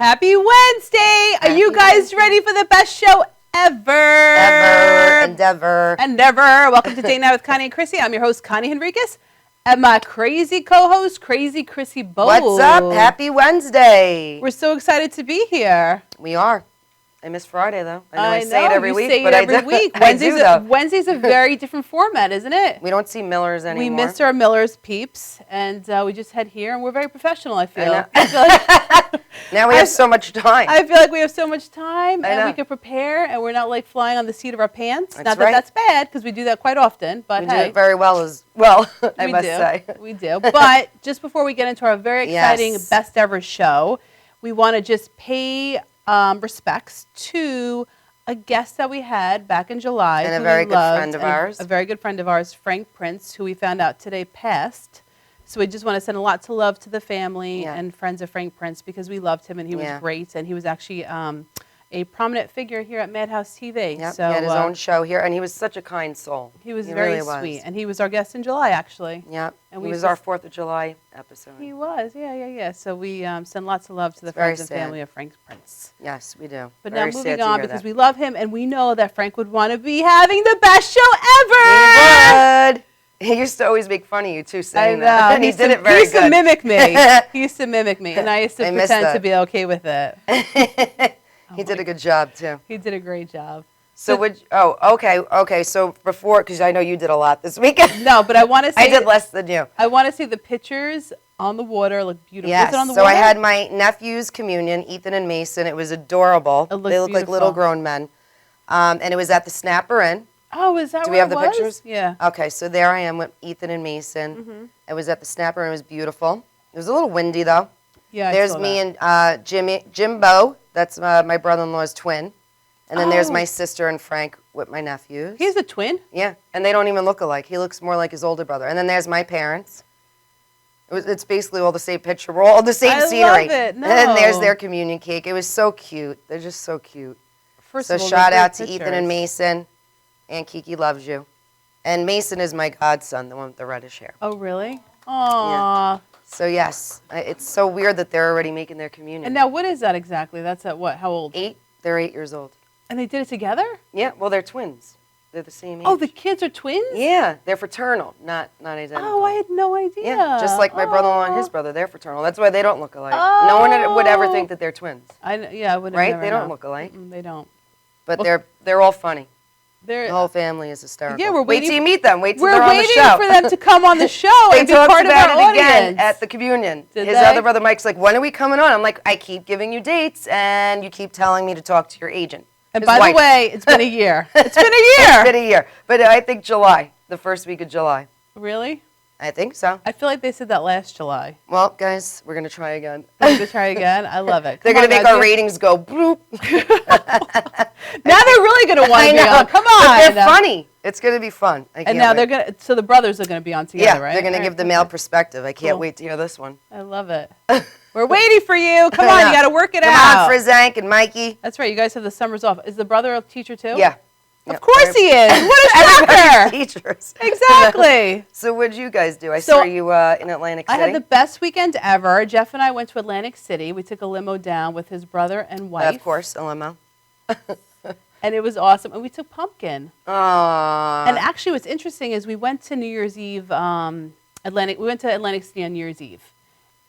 Happy Wednesday! Are you guys ready for the best show ever? Ever. Welcome to Date Night with Connie and Chrissy. I'm your host, Connie Henriquez, and my crazy co-host, Crazy Chrissy Bo. What's up? Happy Wednesday. We're so excited to be here. We are. I miss Friday, though. I know I say it every week, but every I do. week. Wednesday's a very different format, isn't it? We don't see Millers anymore. We missed our Miller's peeps, and we just head here, and we're very professional, I feel. Now we have so much time. I feel like we have so much time, and we can prepare, and we're not like flying on the seat of our pants. Not that that's bad, because we do that quite often, but we do it very well I must say. We do. But just before we get into our very exciting best ever show, we want to just pay respects to a guest that we had back in July. And a very good friend of ours. A very good friend of ours, Frank Prince, who we found out today passed. So we just want to send a lot of love to the family and friends of Frank Prince because we loved him and he was great. And he was actually a prominent figure here at Madhousetv. Yep, so, he had his own show here, and he was such a kind soul. He was very sweet. And he was our guest in July, actually. Yep, and he was our 4th of July episode. He was, yeah. So we send lots of love to the friends and family of Frank Prince. Yes, we do. But now moving on, because we love him, and we know that Frank would want to be having the best show ever! He would! He used to always make fun of you, too, saying that. And he did it very good. He used to mimic me. He used to mimic me, and I used to pretend to be okay with it. He did a good job, too. He did a great job. So okay. So before, because I know you did a lot this weekend. No, but I want to see. I did less than you. I want to see the pictures on the water. Look beautiful. Yes. Was it on the so water? I had my nephew's communion, Ethan and Mason. It was adorable. They look like little grown men. And it was at the Snapper Inn. Oh, is that Do we have the was? pictures? Yeah. Okay, so there I am with Ethan and Mason. Mm-hmm. It was at the Snapper Inn. It was beautiful. It was a little windy, though. Yeah, There's me and Jimbo. That's my brother-in-law's twin. And then there's my sister and Frank with my nephews. He's a twin? Yeah, and they don't even look alike. He looks more like his older brother. And then there's my parents. It's basically all the same picture. We're all the same scenery. I love it. No. And then there's their communion cake. It was so cute. They're just so cute. First of all, shout out to Ethan and Mason. And Kiki loves you. And Mason is my godson, the one with the reddish hair. Oh, really? Aww. Yeah. So, yes, it's so weird that they're already making their communion. And now what is that exactly? That's at what? How old? 8. They're 8 years old. And they did it together? Yeah, well, they're twins. They're the same age. Oh, the kids are twins? Yeah, they're fraternal, not identical. Oh, I had no idea. Yeah, just like my brother-in-law and his brother, they're fraternal. That's why they don't look alike. No one would ever think that they're twins. I would have right? Never They don't known. look alike. They don't. But they're all funny. The whole family is hysterical. Yeah, we're waiting. Wait till you meet them. Wait till they're on the show. We're waiting for them to come on the show and be part of our audience. Again at the communion. His other brother Mike's like, when are we coming on? I'm like, I keep giving you dates, and you keep telling me to talk to your agent. And by the way, it's been a year. It's been a year. It's been a year. But I think July, the first week of July. Really? I think so. I feel like they said that last July. Well, guys, we're going to try again. We're going to try again? I love it. They're going to make our ratings go bloop. Now they're really going to want to be on. Come on. But they're funny. It's going to be fun. And now they're going to, so the brothers are going to be on together, right? Yeah, they're going to give the male perspective. I can't wait to hear this one. I love it. We're waiting for you. Come on, you got to work it out. Come on, Frizank and Mikey. That's right. You guys have the summers off. Is the brother a teacher too? Yeah. Of course he is. What a shocker. Teachers. Exactly. So what did you guys do? I saw you in Atlantic City. I had the best weekend ever. Jeff and I went to Atlantic City. We took a limo down with his brother and wife. Of course, a limo. And it was awesome. And we took Pumpkin. Aww. And actually what's interesting is we went to New Year's Eve, we went to Atlantic City on New Year's Eve.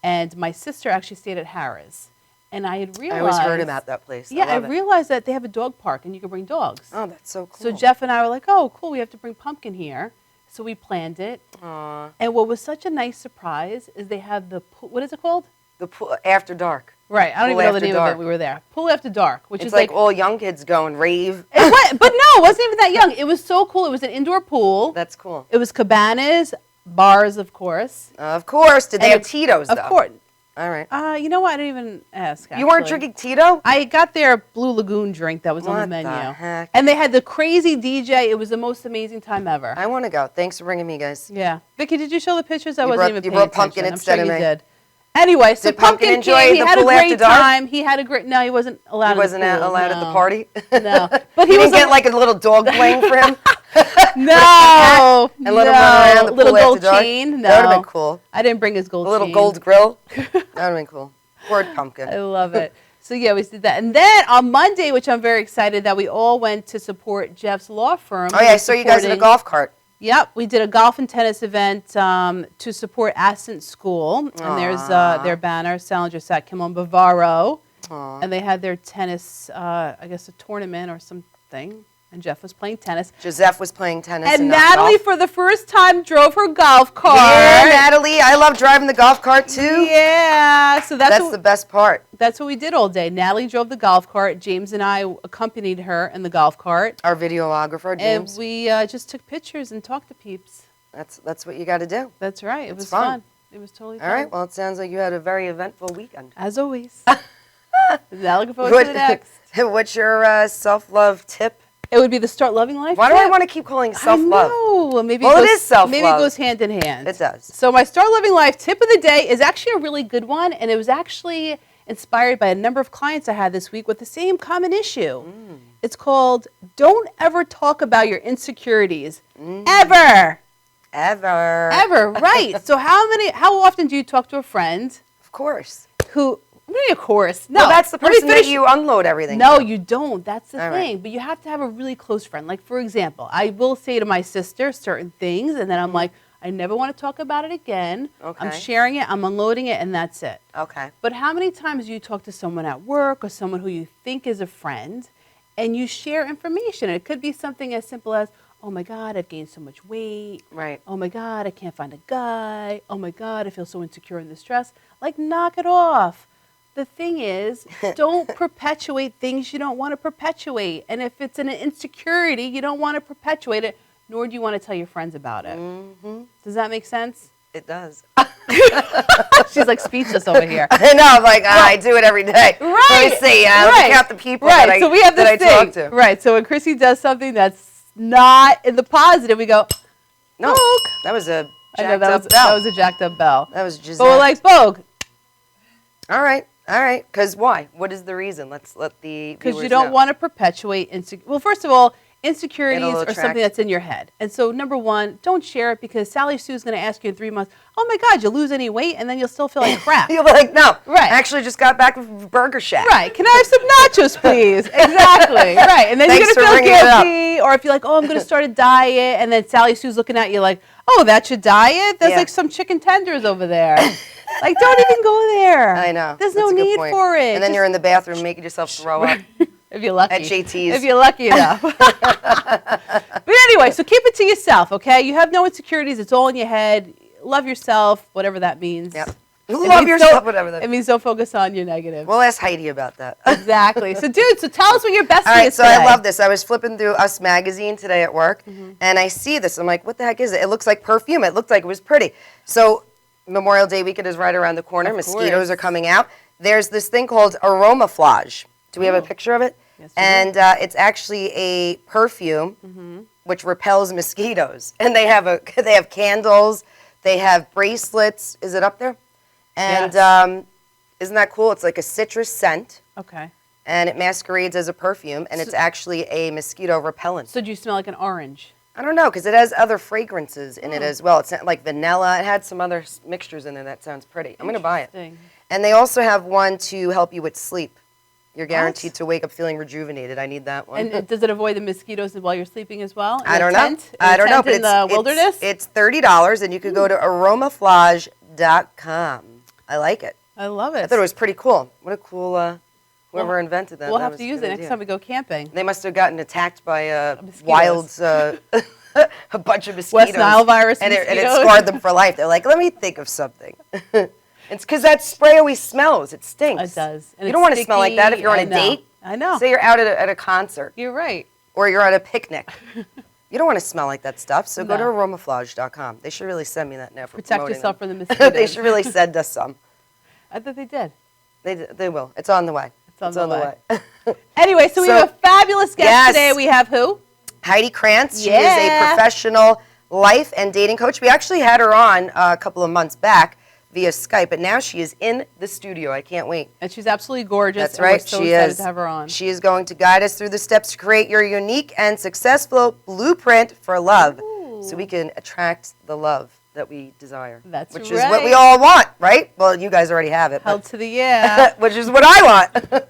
And my sister actually stayed at Harrah's. And I had realized... I always heard about that place. Yeah, I realized that they have a dog park and you can bring dogs. Oh, that's so cool. So Jeff and I were like, oh, cool, we have to bring Pumpkin here. So we planned it. Aww. And what was such a nice surprise is they have the pool, what is it called? The pool after dark. Right, I don't even know the name of it. We were there. Pool after dark, which is like all young kids go and rave. But no, it wasn't even that young. It was so cool. It was an indoor pool. That's cool. It was cabanas, bars, of course. Of course. Did they have Tito's, though? Of course. All right. You know what? I didn't even ask, actually. You weren't drinking Tito? I got their Blue Lagoon drink that was on the menu. What the heck? And they had the crazy DJ. It was the most amazing time ever. I want to go. Thanks for bringing me, guys. Yeah. Vicky, did you show the pictures? I wasn't even paying attention. You brought Pumpkin instead of me. I'm sure you did. Anyway, so did Pumpkin enjoy came. He the had a pool after great dark? time. He had a great... No, he wasn't allowed. He wasn't allowed at the party? No. But he didn't get like a little dog playing for him? No. And let him run around the little pool gold chain? No. That would have been cool. I didn't bring his gold chain. A little gold grill? That would have been cool. Poor Pumpkin. I love it. So yeah, we did that. And then on Monday, which I'm very excited that we all went to support Jeff's law firm. Oh, yeah, I saw you guys in a golf cart. Yep, we did a golf and tennis event to support Ascent School. And there's their banner, Salinger Sat Kimon Bavaro. And they had their tennis, I guess a tournament or something. And Jeff was playing tennis. Joseph was playing tennis. And Natalie, for the first time, drove her golf cart. Yeah, Natalie. I love driving the golf cart, too. Yeah. So that's the best part. That's what we did all day. Natalie drove the golf cart. James and I accompanied her in the golf cart. Our videographer, James. And we just took pictures and talked to peeps. That's what you got to do. That's right. It was fun. It was totally fun. All right. Well, it sounds like you had a very eventful weekend. As always. Now looking forward to the next. What's your self-love tip? It would be the Start Loving Life. Why do I want to keep calling self-love? Well, maybe it is self-love. Maybe it goes hand in hand. It does. So my Start Loving Life tip of the day is actually a really good one, and it was actually inspired by a number of clients I had this week with the same common issue. It's called "Don't ever talk about your insecurities ever." Ever, right? So how often do you talk to a friend? Of course. Who? Of course. No, well, that's the person that you unload everything No, to. You don't. That's the thing. Right. But you have to have a really close friend. Like, for example, I will say to my sister certain things, and then I'm like, I never want to talk about it again. Okay. I'm sharing it, I'm unloading it, and that's it. Okay. But how many times do you talk to someone at work or someone who you think is a friend, and you share information? It could be something as simple as, oh my God, I've gained so much weight. Right. Oh my God, I can't find a guy. Oh my God, I feel so insecure and distressed. Like, knock it off. The thing is, don't perpetuate things you don't want to perpetuate. And if it's an insecurity, you don't want to perpetuate it, nor do you want to tell your friends about it. Does that make sense? It does. She's like speechless over here. I know. I'm like, I do it every day. Right. Let me see. Let me count the people that I talk to. Right. So when Chrissy does something that's not in the positive, we go, no, Bogue. That was a jacked up bell. That was a jacked up bell. That was just. But we're like, Bogue. All right. Because why? What is the reason? Let's let the Because you don't want to perpetuate Well, first of all, insecurities are something that's in your head. And so, number one, don't share it because Sally Sue's going to ask you in 3 months, oh my God, you'll lose any weight? And then you'll still feel like crap. You'll be like, no. Right. I actually just got back from Burger Shack. Right. Can I have some nachos, please? Exactly. Right. And then you're going to feel guilty. Or if you're like, oh, I'm going to start a diet. And then Sally Sue's looking at you like, oh, that's your diet? There's like some chicken tenders over there. Like, don't even go there. I know. There's no need for it. And then you're in the bathroom making yourself throw up. If you're lucky. At JT's. If you're lucky enough. But anyway, so keep it to yourself, okay? You have no insecurities. It's all in your head. Love yourself, whatever that means. Yep. Love yourself, whatever that means. It means don't focus on your negatives. We'll ask Heidi about that. Exactly. So, dude, tell us what your best thing is today. I love this. I was flipping through Us Magazine today at work, and I see this. I'm like, what the heck is it? It looks like perfume. It looked like it was pretty. So Memorial Day weekend is right around the corner. Mosquitoes are coming out. There's this thing called Aromaflage. Do we have a picture of it? Yes, and it's actually a perfume which repels mosquitoes. And they have candles. They have bracelets. Is it up there? And isn't that cool? It's like a citrus scent. Okay. And it masquerades as a perfume, and it's actually a mosquito repellent. So do you smell like an orange? I don't know, because it has other fragrances in it as well. It's not like vanilla. It had some other mixtures in there that sounds pretty. I'm going to buy it. And they also have one to help you with sleep. You're guaranteed to wake up feeling rejuvenated. I need that one. And does it avoid the mosquitoes while you're sleeping as well? I don't know. I don't know. But in the wilderness? It's $30, and you could go to aromaflage.com. I like it. I love it. I thought it was pretty cool. What a cool... Whoever invented that. We'll have to use it next time we go camping. They must have gotten attacked by wild, a bunch of mosquitoes. West Nile virus and it scarred them for life. They're like, let me think of something. It's because that spray always smells. It stinks. It does. And you don't want to smell like that if you're on a date. I know. Say you're out at a concert. You're right. Or you're at a picnic. You don't want to smell like that stuff, so go to aromaflage.com. They should really send me that now for Protect yourself from the mosquitoes. They should really send us some. I thought they did. They will. It's on the way. It's on the way. Anyway, so we have a fabulous guest today. We have who? Heidi Krantz. She is a professional life and dating coach. We actually had her on a couple of months back via Skype, but now she is in the studio. I can't wait. And she's absolutely gorgeous. That's right. We're so excited to have her on. She is going to guide us through the steps to create your unique and successful blueprint for love so we can attract the love that we desire. That's which right. is what we all want, right? Well, you guys already have it. Held to the yeah. Which is what I want.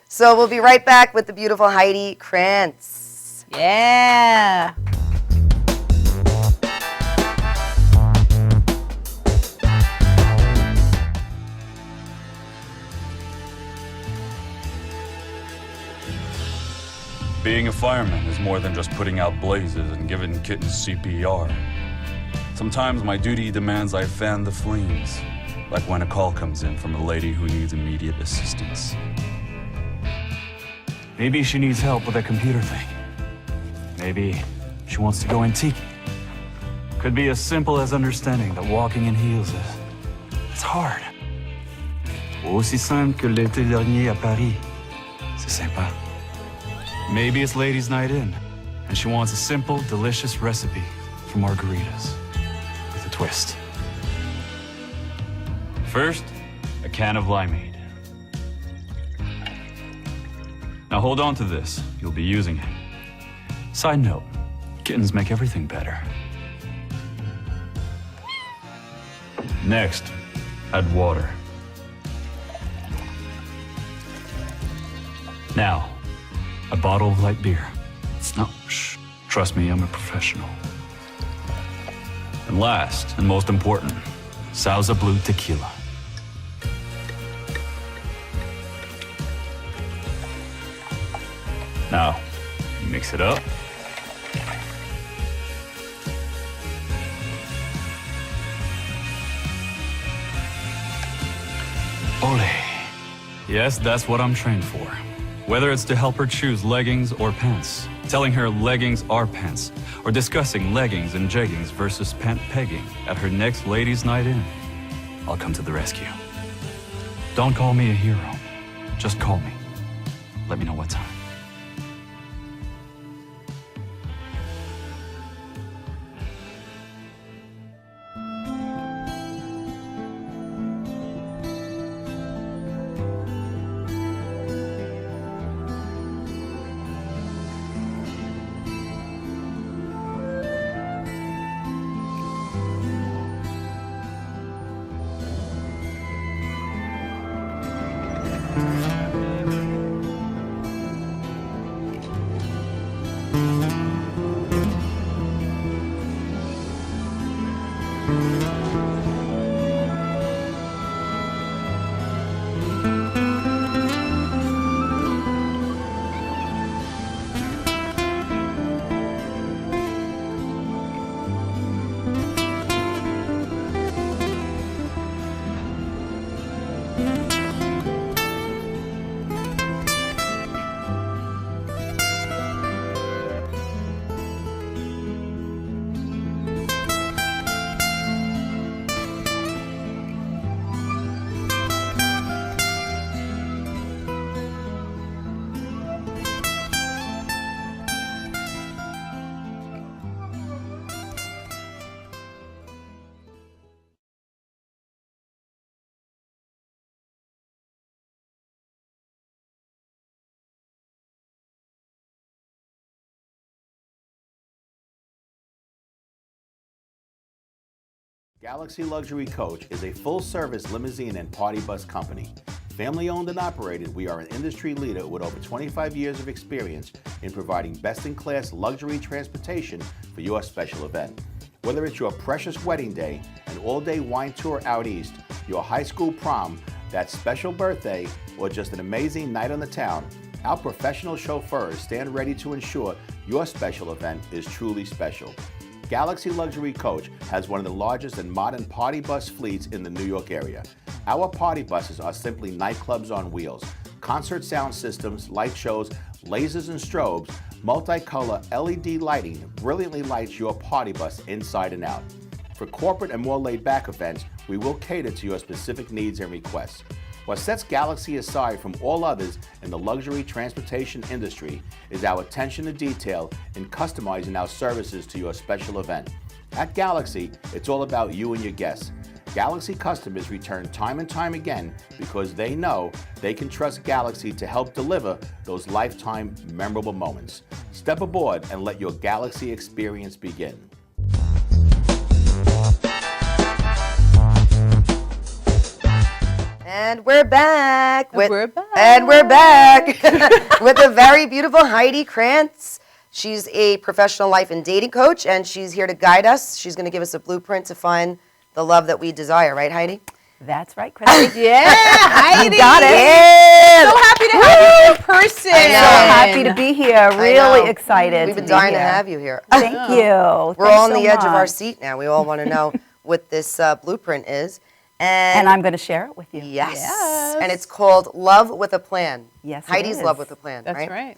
So we'll be right back with the beautiful Heidi Krantz. Yeah. Being a fireman is more than just putting out blazes and giving kittens CPR. Sometimes my duty demands I fan the flames, like when a call comes in from a lady who needs immediate assistance. Maybe she needs help with a computer thing. Maybe she wants to go antique. Could be as simple as understanding that walking in heels it's hard. Aussi simple que l'été dernier à Paris. C'est sympa. Maybe it's ladies' night in, and she wants a simple, delicious recipe for margaritas with a twist. First, a can of limeade. Now hold on to this. You'll be using it. Side note, kittens make everything better. Next, add water. Now, a bottle of light beer. No, shh. Trust me, I'm a professional. And last, and most important, Sauza Blue Tequila. Now, mix it up. Ole. Yes, that's what I'm trained for. Whether it's to help her choose leggings or pants, telling her leggings are pants, or discussing leggings and jeggings versus pant pegging at her next ladies' night in, I'll come to the rescue. Don't call me a hero. Just call me. Let me know what time. Galaxy Luxury Coach is a full-service limousine and party bus company. Family-owned and operated, we are an industry leader with over 25 years of experience in providing best-in-class luxury transportation for your special event. Whether it's your precious wedding day, an all-day wine tour out east, your high school prom, that special birthday, or just an amazing night on the town, our professional chauffeurs stand ready to ensure your special event is truly special. Galaxy Luxury Coach has one of the largest and modern party bus fleets in the New York area. Our party buses are simply nightclubs on wheels. Concert sound systems, light shows, lasers and strobes, multicolor LED lighting brilliantly lights your party bus inside and out. For corporate and more laid-back events, we will cater to your specific needs and requests. What sets Galaxy aside from all others in the luxury transportation industry is our attention to detail in customizing our services to your special event. At Galaxy, it's all about you and your guests. Galaxy customers return time and time again because they know they can trust Galaxy to help deliver those lifetime memorable moments. Step aboard and let your Galaxy experience begin. And we're back. We're back. And we're back with a very beautiful Heidi Krantz. She's a professional life and dating coach, and she's here to guide us. She's going to give us a blueprint to find the love that we desire. Right, Heidi? That's right, Chrissy. Yeah, Heidi. You got it. So happy to have you in person. I know. So happy to be here. Really excited. We've been to be dying here. to have you here. Thank you. We're all on the edge of our seat now. We all want to know what this blueprint is. And I'm going to share it with you. Yes. And it's called Love with a Plan. Yes, it Heidi's is. Love with a Plan, That's right? right.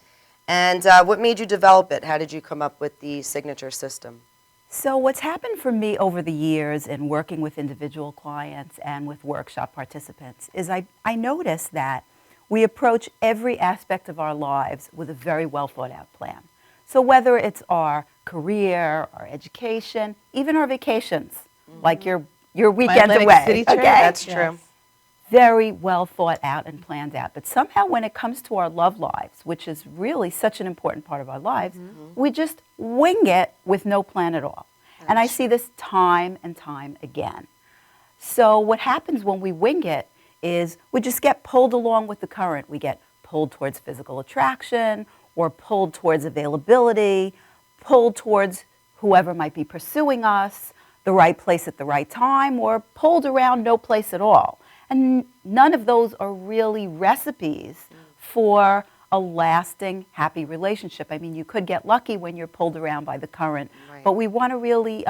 And what made you develop it? How did you come up with the signature system? So what's happened for me over the years in working with individual clients and with workshop participants is I noticed that we approach every aspect of our lives with a very well thought out plan. So whether it's our career, our education, even our vacations, like your weekend Atlantic away. City trip, okay? That's true. Very well thought out and planned out. But somehow when it comes to our love lives, which is really such an important part of our lives, we just wing it with no plan at all. And I see this time and time again. So what happens when we wing it is we just get pulled along with the current. We get pulled towards physical attraction or pulled towards availability, pulled towards whoever might be pursuing us, the right place at the right time, or pulled around no place at all. And none of those are really recipes for a lasting, happy relationship. I mean, you could get lucky when you're pulled around by the current, but we want to really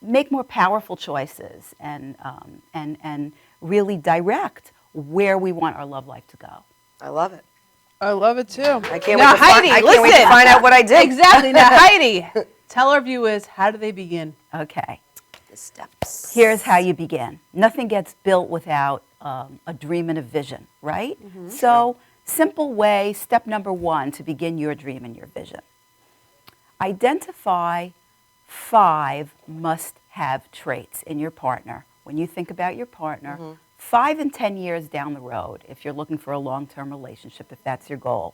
make more powerful choices and really direct where we want our love life to go. I love it. I love it too. I can't Now, wait to Heidi, I can't listen. wait to find out what I did. Exactly. Now, Heidi, tell our viewers, how do they begin? Okay. The steps. Here's how you begin. Nothing gets built without a dream and a vision, right? So, simple way, step number 1 to begin your dream and your vision. Identify 5 must-have traits in your partner. When you think about your partner, 5 and 10 years down the road, if you're looking for a long-term relationship, if that's your goal.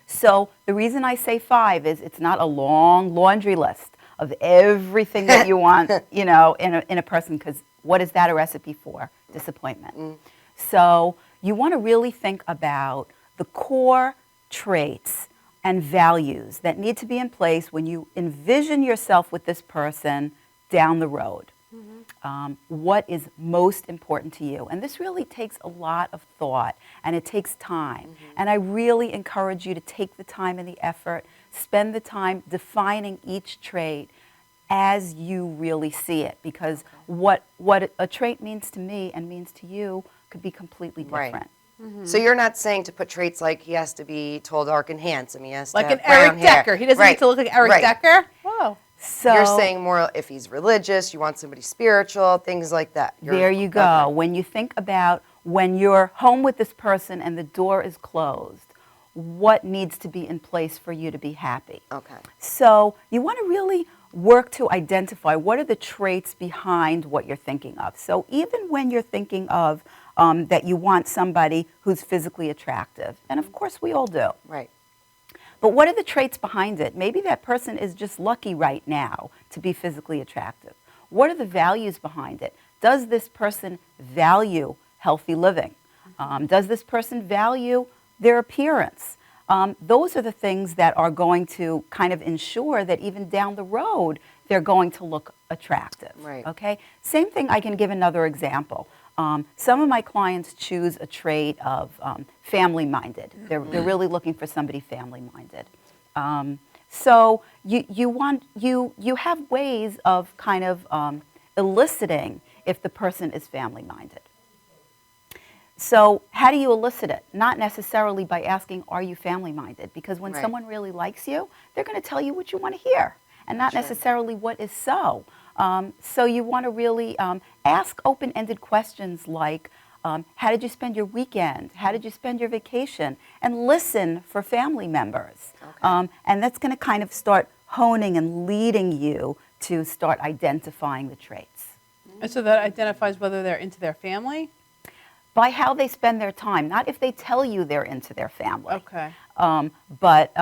So the reason I say 5 is it's not a long laundry list of everything that you want, you know, in a person, because what is that a recipe for? Disappointment. So you want to really think about the core traits and values that need to be in place when you envision yourself with this person down the road. What is most important to you? And this really takes a lot of thought, and it takes time. And I really encourage you to take the time and the effort, spend the time defining each trait as you really see it, because what a trait means to me and means to you could be completely different. So you're not saying to put traits like he has to be tall, dark, and handsome. He has to Like have an Eric brown hair. Decker. He doesn't need to look like Eric Decker. Whoa. So You're saying more if he's religious, you want somebody spiritual, things like that. there you go. When you think about when you're home with this person and the door is closed, what needs to be in place for you to be happy? Okay. So you want to really work to identify what are the traits behind what you're thinking of. So even when you're thinking of that you want somebody who's physically attractive, and of course we all do. Right. But what are the traits behind it? Maybe that person is just lucky right now to be physically attractive. What are the values behind it? Does this person value healthy living? Does this person value their appearance? Those are the things that are going to kind of ensure that even down the road, they're going to look attractive. Right. Okay? Same thing, I can give another example. Some of my clients choose a trait of family-minded. They're really looking for somebody family-minded. So you have ways of kind of eliciting if the person is family-minded. So how do you elicit it? Not necessarily by asking, are you family-minded? Because when someone really likes you, they're going to tell you what you want to hear, and not necessarily what is so. So you want to really ask open-ended questions like, how did you spend your weekend? How did you spend your vacation? And listen for family members. Okay. And that's going to kind of start honing and leading you to start identifying the traits. And so that identifies whether they're into their family? By how they spend their time, not if they tell you they're into their family. Okay. But,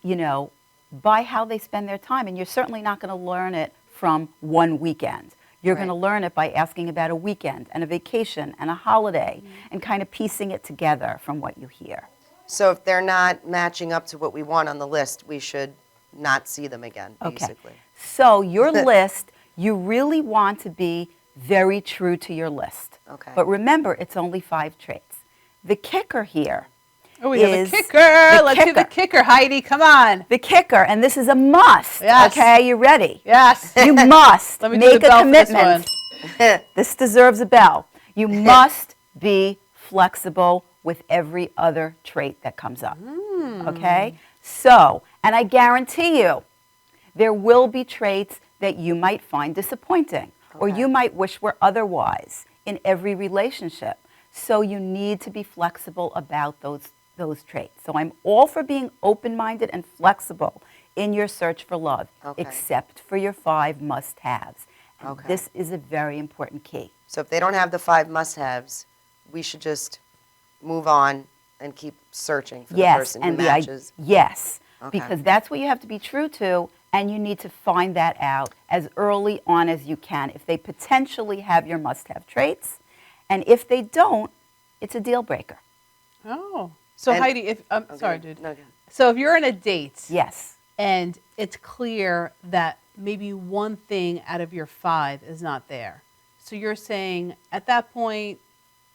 you know, by how they spend their time. And you're certainly not going to learn it from one weekend. You're going to learn it by asking about a weekend and a vacation and a holiday and kind of piecing it together from what you hear. So if they're not matching up to what we want on the list, we should not see them again, basically. Okay. So your list, you really want to be very true to your list. Okay. But remember, it's only 5 traits. The kicker here we have a is kicker. Let's do the kicker, Heidi. Come on. the kicker, and this is a must. Yes. Okay, you ready? Yes. You must Let me do make the a bell for this commitment. one. This deserves a bell. You must be flexible with every other trait that comes up. Okay? So, and I guarantee you, there will be traits that you might find disappointing or you might wish were otherwise in every relationship. So you need to be flexible about those traits. So I'm all for being open-minded and flexible in your search for love, except for your 5 must-haves. And this is a very important key. So if they don't have the 5 must-haves, we should just move on and keep searching for the person who matches. Yes, because that's what you have to be true to, and you need to find that out as early on as you can. If they potentially have your must-have traits, and if they don't, it's a deal breaker. Oh. So Heidi, if sorry, dude. No, So if you're on a date, Yes. and it's clear that maybe one thing out of your 5 is not there. So you're saying at that point,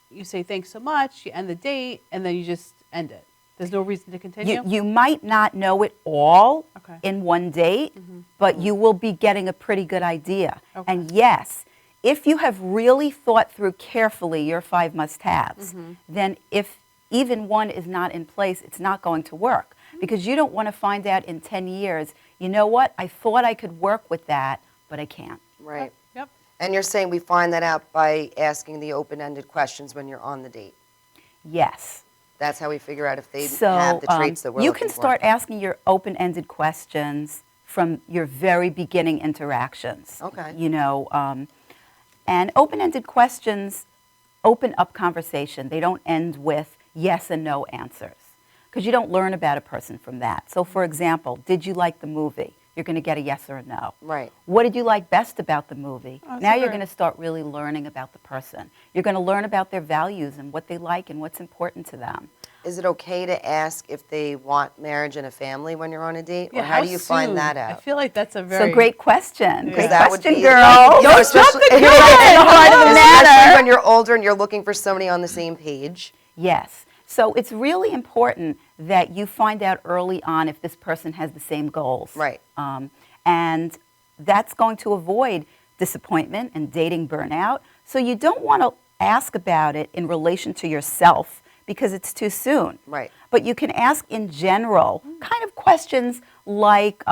you say thanks so much, you end the date, and then you just end it. There's no reason to continue? You might not know it all Okay. in one date, but you will be getting a pretty good idea. Okay. And yes, if you have really thought through carefully your 5 must-haves, then if even one is not in place, it's not going to work. Because you don't want to find out in 10 years, you know what, I thought I could work with that, but I can't. Right. Yep. And you're saying we find that out by asking the open-ended questions when you're on the date. Yes. That's how we figure out if they So have the traits that we're you looking can start asking your open-ended questions from your very beginning interactions. Okay. You know, and open-ended questions open up conversation. They don't end with yes and no answers because you don't learn about a person from that. So, for example, did you like the movie? You're going to get a yes or a no. Right. What did you like best about the movie? Oh, Now you're super. going to start really learning about the person. You're going to learn about their values and what they like and what's important to them. Is it okay to ask if they want marriage and a family when you're on a date? Yeah, or how do you find soon? that I out? feel like that's a very... So great question. Yeah. Great That would question, be- girl. No, especially, especially when you're older and you're looking for somebody on the same page. Yes. So it's really important that you find out early on if this person has the same goals. Right. And that's going to avoid disappointment and dating burnout. So you don't want to ask about it in relation to yourself because it's too soon. Right. But you can ask in general kind of questions like,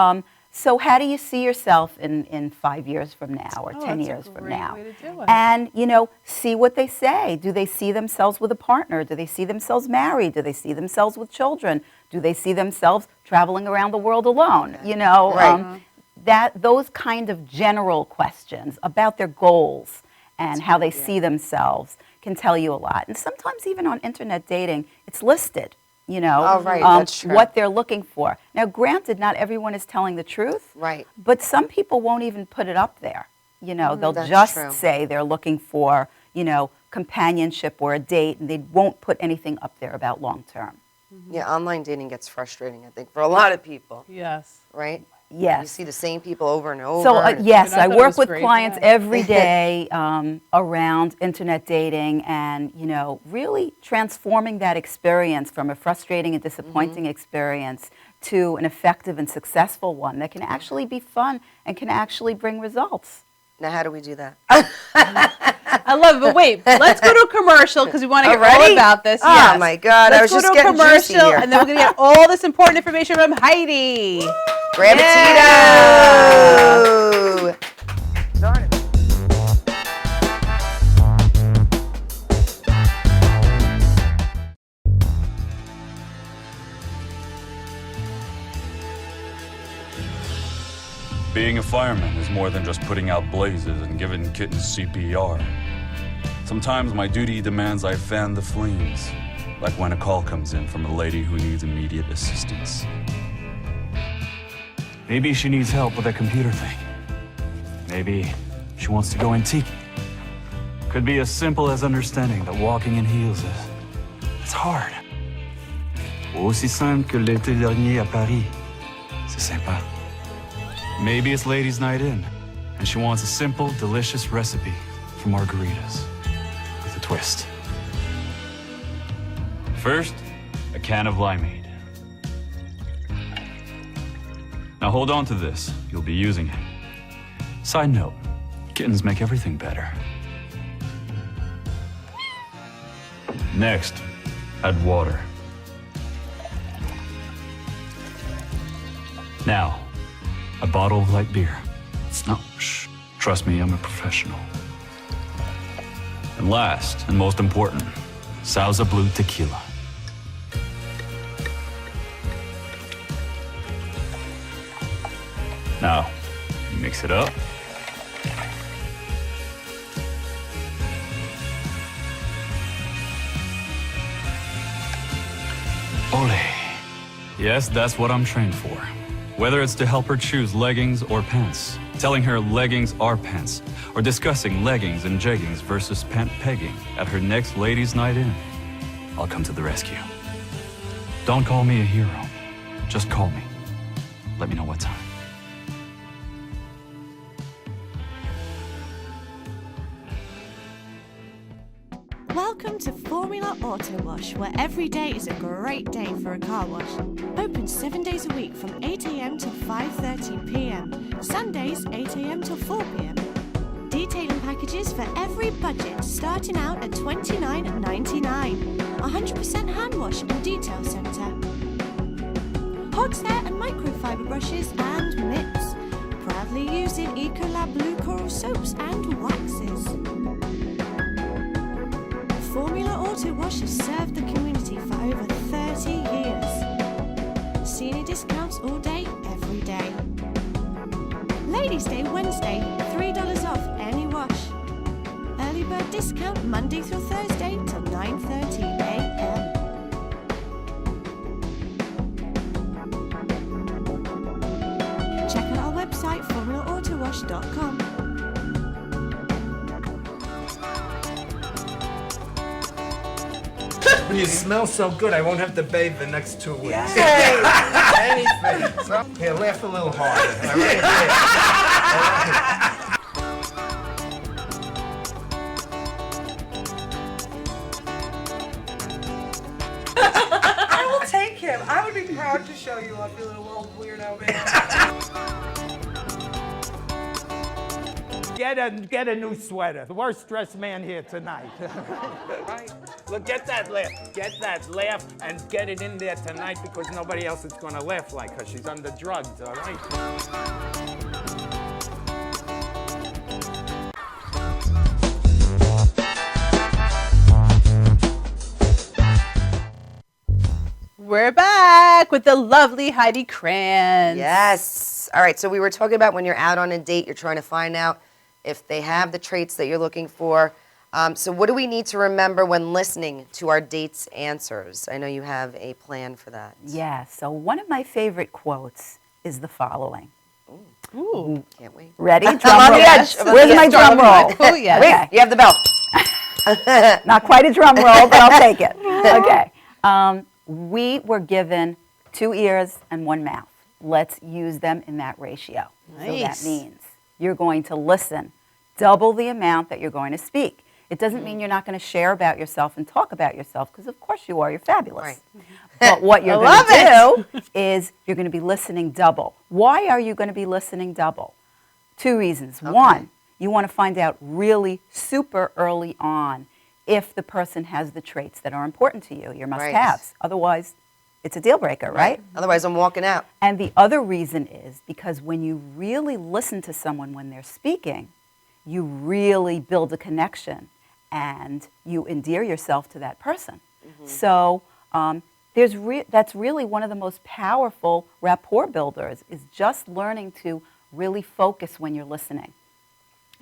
so how do you see yourself in 5 years from now or 10 years from now? Way to do it. And, you know, see what they say. Do they see themselves with a partner? Do they see themselves married? Do they see themselves with children? Do they see themselves traveling around the world alone? You know, Right. Those kind of general questions about their goals and how they see themselves can tell you a lot. And sometimes even on internet dating, it's listed, you know, Oh, right, that's true. what they're looking for. Now, granted, not everyone is telling the truth. Right. But some people won't even put it up there. You know, they'll That's just true. say they're looking for, you know, companionship or a date, and they won't put anything up there about long term. Yeah, online dating gets frustrating, I think, for a lot of people, Yes. right? You Yes. see the same people over and over. So, and yes, I I thought it work was with great, clients yeah. every day around internet dating and, you know, really transforming that experience from a frustrating and disappointing experience to an effective and successful one that can actually be fun and can actually bring results. Now, how do we do that? I love it. But wait, let's go to a commercial because we want to hear all Already? about this. Oh, Yes. my God. I Let's was go just to a getting juicy commercial, here. and then we're going to get all this important information from Heidi. Grab Yeah. a Tito! Being a fireman is more than just putting out blazes and giving kittens CPR. Sometimes my duty demands I fan the flames, like when a call comes in from a lady who needs immediate assistance. Maybe she needs help with a computer thing. Maybe she wants to go antique. Could be as simple as understanding that walking in heels it's hard. Aussi simple que l'été dernier à Paris. C'est sympa. Maybe it's ladies' night in, and she wants a simple, delicious recipe for margaritas with a twist. First, a can of limeade. Now hold on to this. You'll be using it. Side note, kittens make everything better. Next, add water. Now, a bottle of light beer. No, shh. Trust me, I'm a professional. And last, and most important, Sauza Blue tequila. Now, mix it up. Ole. Yes, that's what I'm trained for. Whether it's to help her choose leggings or pants, telling her leggings are pants, or discussing leggings and jeggings versus pant pegging at her next ladies' night in, I'll come to the rescue. Don't call me a hero. Just call me. Let me know what time. Welcome to Formula Auto Wash, where every day is a great day for a car wash. Open 7 days a week from 8 a.m. till 5:30 p.m. Sundays 8 a.m. till 4 p.m. Detailing packages for every budget, starting out at $29.99. 100% hand wash and detail centre. Horsehair and microfiber brushes and mitts. Proudly using Ecolab Blue Coral soaps and waxes. Formula Auto Wash has served the community for over 30 years. Senior discounts all day, every day. Ladies' Day Wednesday, $3 off any wash. Early bird discount Monday through Thursday till 9:30 a.m. Check out our website, formulaautowash.com. You smell so good, I won't have to bathe the next 2 weeks. Anything. So, here, laugh a little harder. All right? I will take him. I would be proud to show you off, you little old weirdo man. Get a new sweater. The worst dressed man here tonight. Right? Look, get that laugh, and get it in there tonight because nobody else is going to laugh like her. She's under drugs, all right? We're back with the lovely Heidi Krantz. Yes. All right, so we were talking about when you're out on a date, you're trying to find out if they have the traits that you're looking for. So what do we need to remember when listening to our date's answers? I know you have a plan for that. Yeah, so one of my favorite quotes is the following. Ooh. Can't wait. Ready? Drum I'm on roll. the edge. Where's my drum roll? Oh, yes. Okay. You have the bell. Not quite a drum roll, but I'll take it. Okay. We were given 2 ears and 1 mouth. Let's use them in that ratio. So that Nice. means you're going to listen double the amount that you're going to speak. It doesn't mean you're not going to share about yourself and talk about yourself, because of course you are. You're fabulous. Right. But what you're I going to do is you're going to be listening double. Why are you going to be listening double? 2 reasons. Okay. 1, you want to find out really super early on if the person has the traits that are important to you, your must-haves. Otherwise, it's a deal breaker, right? Otherwise, I'm walking out. And the other reason is because when you really listen to someone when they're speaking, you really build a connection and you endear yourself to that person. So that's really one of the most powerful rapport builders, is just learning to really focus when you're listening.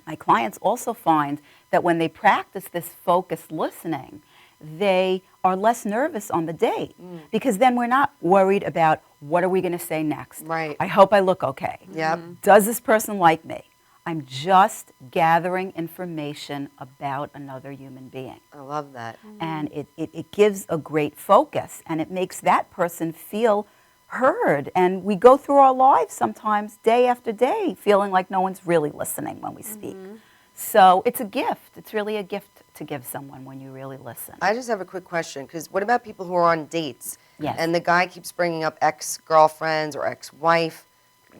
My clients also find that when they practice this focused listening, they are less nervous on the date, because then we're not worried about what are we going to say next. Right. I hope I look okay. Yep. Does this person like me? I'm just gathering information about another human being. I love that. And it gives a great focus, and it makes that person feel heard. And we go through our lives sometimes day after day feeling like no one's really listening when we speak. So it's a gift. It's really a gift to give someone when you really listen. I just have a quick question, because what about people who are on dates Yes. and the guy keeps bringing up ex-girlfriends or ex-wife?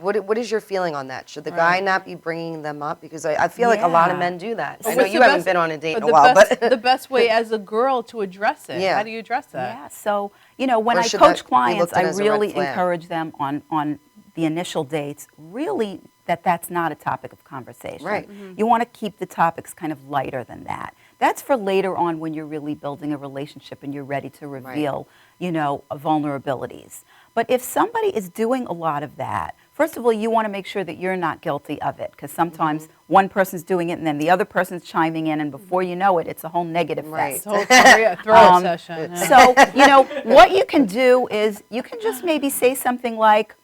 What is your feeling on that? Should the guy not be bringing them up? Because I feel like a lot of men do that. I know you haven't been on a date in a while, but the best way as a girl to address it. Yeah. How do you address that? Yeah, so, you know, when Or I should coach that be clients, looked at I as a red really flag? encourage them on the initial dates, really that's not a topic of conversation. Right. You want to keep the topics kind of lighter than that. That's for later on when you're really building a relationship and you're ready to reveal, you know, vulnerabilities. But if somebody is doing a lot of that, first of all, you want to make sure that you're not guilty of it, because sometimes one person's doing it and then the other person's chiming in, and before you know it, it's a whole negative fest. Whole throw session. Yeah. So, you know, what you can do is you can just maybe say something like,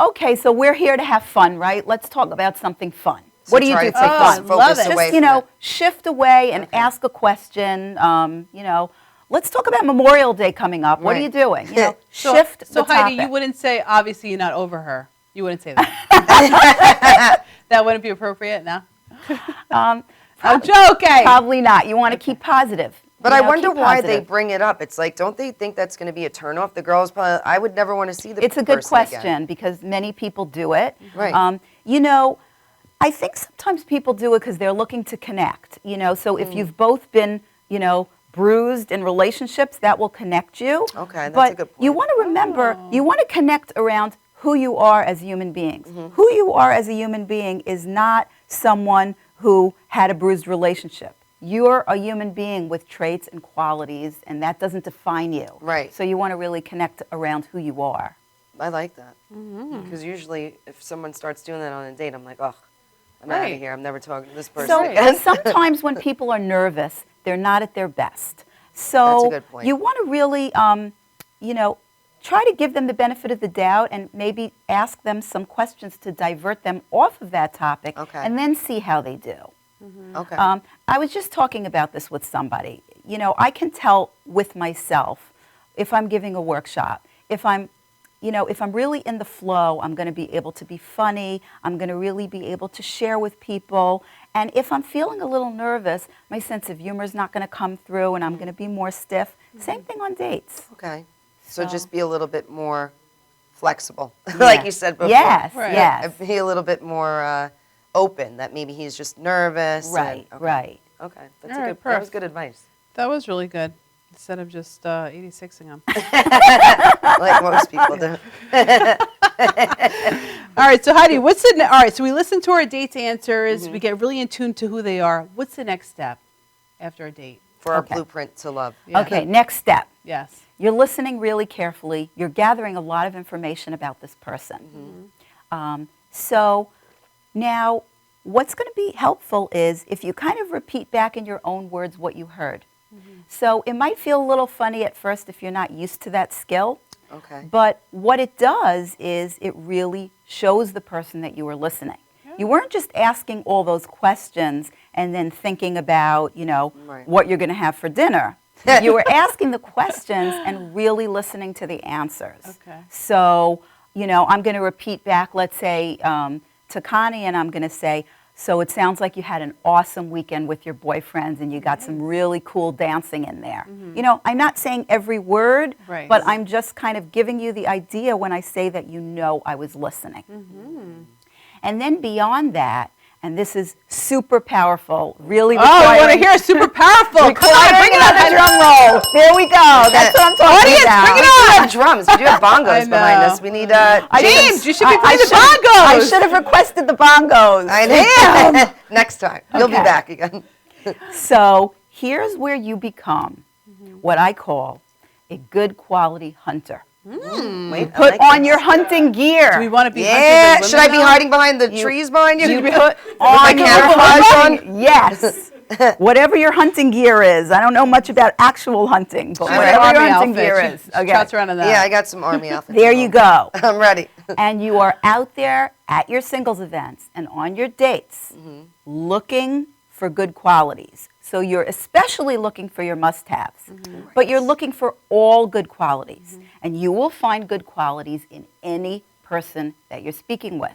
okay, so we're here to have fun, right? Let's talk about something fun. So What do you try do to for take fun? this focus away Just, you from know, it. shift away and ask a question. You know, let's talk about Memorial Day coming up. What are you doing? You know, shift So the Heidi, topic. you wouldn't say, obviously you're not over her. You wouldn't say that. That wouldn't be appropriate, no? I'm joking. Probably not. You want to keep positive. But You I know, wonder keep why they positive. bring it up. It's like, don't they think that's going to be a turnoff? The girls probably, I would never want to see the It's a good person question again. because many people do it. Right. You know, I think sometimes people do it because they're looking to connect. You know, so if you've both been, you know, bruised in relationships, that will connect you. Okay, that's but a good point. you want to remember, you want to connect around who you are as human beings. Who you are as a human being is not someone who had a bruised relationship. You're a human being with traits and qualities, and that doesn't define you. Right. So you want to really connect around who you are. I like that. Because usually if someone starts doing that on a date, I'm like, oh, I'm out of here. I'm never talking to this person So again. sometimes when people are nervous, they're not at their best. So That's a good point. you want to really, you know, try to give them the benefit of the doubt and maybe ask them some questions to divert them off of that topic, and then see how they do. Okay. I was just talking about this with somebody. You know, I can tell with myself if I'm giving a workshop, if I'm really in the flow, I'm going to be able to be funny. I'm going to really be able to share with people. And if I'm feeling a little nervous, my sense of humor is not going to come through and I'm going to be more stiff. Same thing on dates. Okay. So just be a little bit more flexible, like you said before. Yes, Right. yes. Be a little bit more open, that maybe he's just nervous. Right, and, okay. right. Okay. That's All right, that was perf. good advice. That was really good. Instead of just 86ing them. Like most people do. All right, so Heidi, all right, so we listen to our dates answers. We get really in tune to who they are. What's the next step after a date? For our Okay. blueprint to love. Yeah. Okay, next step. Yes. You're listening really carefully. You're gathering a lot of information about this person. So now what's going to be helpful is if you kind of repeat back in your own words what you heard. So it might feel a little funny at first if you're not used to that skill. Okay. But what it does is it really shows the person that you were listening. You weren't just asking all those questions and then thinking about, you know, Right. what you're going to have for dinner. You were asking the questions and really listening to the answers. Okay. So, you know, I'm going to repeat back, let's say, to Connie, and I'm going to say, so it sounds like you had an awesome weekend with your boyfriends and you got some really cool dancing in there. You know, I'm not saying every word, Right. but I'm just kind of giving you the idea when I say that you know I was listening. And then beyond that, and this is super powerful, really I want to hear super powerful. Come on, bring it another on. drum roll. There we go. That's what I'm talking about. bring it We on. have drums. We do have I bongos know. behind us. We need James, you should be I playing the should- bongos. I should have requested the bongos. I know. Next time. You'll be Okay. back again. So here's where you become what I call a good quality hunter. Wait, I Put like on this. your hunting gear. Do we want to be Yeah. hunters as Should I women be now? hiding behind the trees behind you? You With put my on your camouflage on? hunting. Yes. whatever your hunting gear is. I don't know much about actual hunting, but She's whatever an your army hunting outfit. gear She is. Okay. trots around in that. Yeah, I got some army outfits. There you go. I'm ready. And you are out there at your singles events and on your dates looking for good qualities. So you're especially looking for your must-haves, but you're looking for all good qualities. And you will find good qualities in any person that you're speaking with,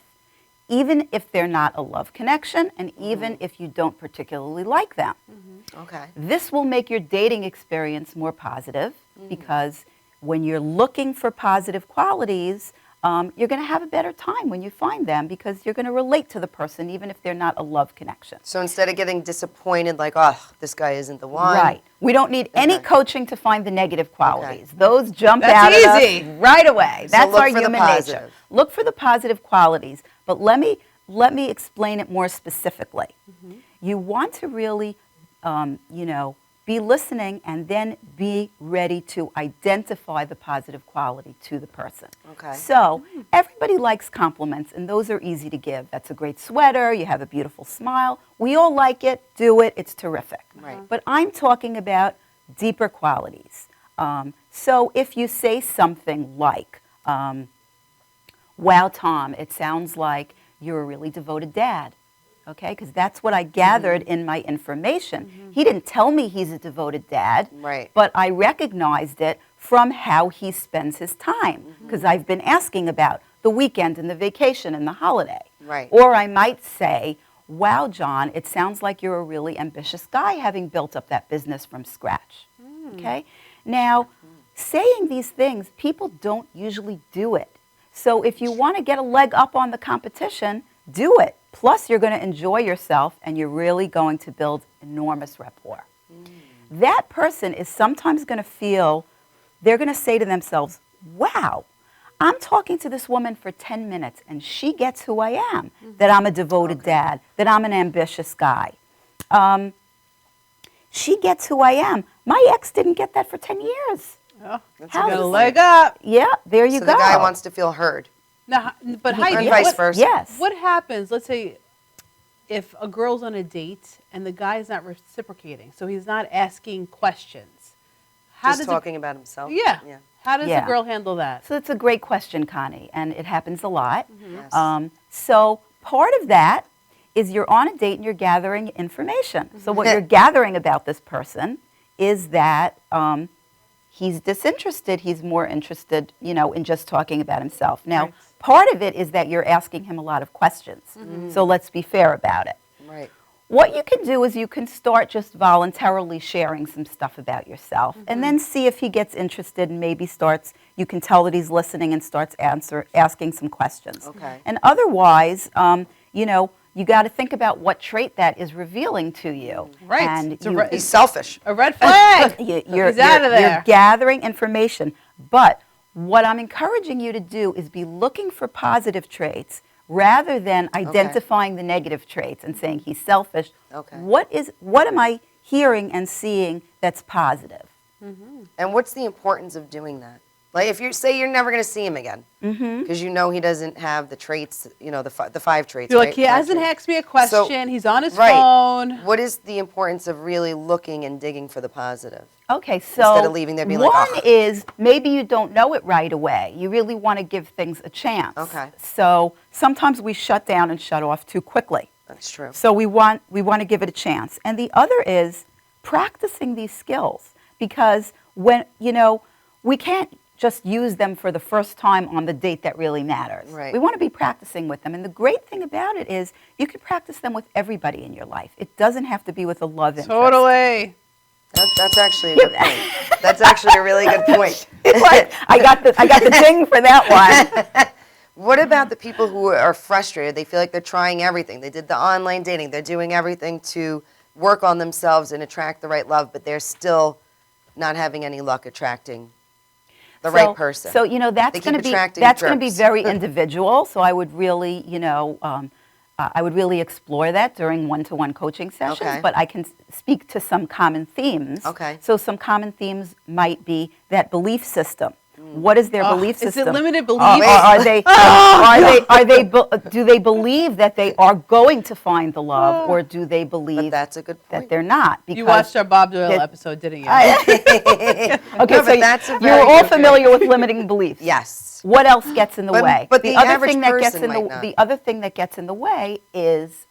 even if they're not a love connection and even if you don't particularly like them. Okay. This will make your dating experience more positive because when you're looking for positive qualities, you're going to have a better time when you find them because you're going to relate to the person even if they're not a love connection. So instead of getting disappointed, like, oh, this guy isn't the one. Right. We don't need any coaching to find the negative qualities. Those jump That's out at easy. us right away. So That's look our for the human nature. positive. Look for the positive qualities. But let me explain it more specifically. You want to really, be listening and then be ready to identify the positive quality to the person. Okay. So everybody likes compliments, and those are easy to give. That's a great sweater. You have a beautiful smile. We all like it. Do it. It's terrific. Right. But I'm talking about deeper qualities. So if you say something like, wow, Tom, it sounds like you're a really devoted dad. Okay, because that's what I gathered in my information. He didn't tell me he's a devoted dad, Right. but I recognized it from how he spends his time, because I've been asking about the weekend and the vacation and the holiday. Right. Or I might say, wow, John, it sounds like you're a really ambitious guy having built up that business from scratch. Okay? Now, saying these things, people don't usually do it. So if you want to get a leg up on the competition, do it. Plus, you're going to enjoy yourself, and you're really going to build enormous rapport. That person is sometimes going to feel, they're going to say to themselves, wow, I'm talking to this woman for 10 minutes, and she gets who I am, that I'm a devoted dad, that I'm an ambitious guy. She gets who I am. My ex didn't get that for 10 years. Oh, That's How a good got a point. leg up. Yeah, there you So go. the guy wants to feel heard. Now, but Heidi, And vice versa. Yes. what happens, let's say, if a girl's on a date and the guy's not reciprocating, so he's not asking questions? How Just does talking about himself. Yeah. Yeah. How does Yeah. a girl handle that? So it's a great question, Connie, and it happens a lot. Yes. So part of that is you're on a date and you're gathering information. So what you're gathering about this person is that he's disinterested. He's more interested, in just talking about himself. Now, Right. part of it is that you're asking him a lot of questions. So let's be fair about it. Right. What you can do is you can start just voluntarily sharing some stuff about yourself and then see if he gets interested and maybe starts, you can tell that he's listening and starts asking some questions. Okay. And otherwise, you got to think about what trait that is revealing to you. Right. And It's a you- re- He's selfish. A red flag. you're He's out of there. You're gathering information. But what I'm encouraging you to do is be looking for positive traits rather than identifying the negative traits and saying he's selfish. Okay. What am I hearing and seeing that's positive? And what's the importance of doing that? Like, if you say you're never going to see him again, because you know he doesn't have the traits, the 5 traits. You're right? like, he 5 hasn't traits. asked me a question. He's on his Right. phone. What is the importance of really looking and digging for the positive? Okay, so Instead of leaving there being like, one "Ugh." is maybe you don't know it right away. You really want to give things a chance. Okay. So sometimes we shut down and shut off too quickly. That's true. So we want to give it a chance. And the other is practicing these skills, because when we can't just use them for the first time on the date that really matters. Right. We want to be practicing with them. And the great thing about it is you can practice them with everybody in your life. It doesn't have to be with a love interest. Totally. That's actually a good point. That's actually a really good point. It's like, I got the ding for that one. What about the people who are frustrated? They feel like they're trying everything. They did the online dating. They're doing everything to work on themselves and attract the right love, but they're still not having any luck attracting the right person. So that's They going to keep be attracting be jerks. very individual. So I would really I would really explore that during one-to-one coaching sessions. Okay. But I can speak to some common themes. Okay. So some common themes might be that belief system. What is their belief system? Is it limited beliefs? Do they believe that they are going to find the love, or do they believe that's a good point. that they're not? You watched our Bob Doyle episode, didn't you? Okay, No, so that's a you're very all good familiar with limiting beliefs. Yes. What else gets in the way? But the other average thing that gets person in might not. the other thing that gets in the way is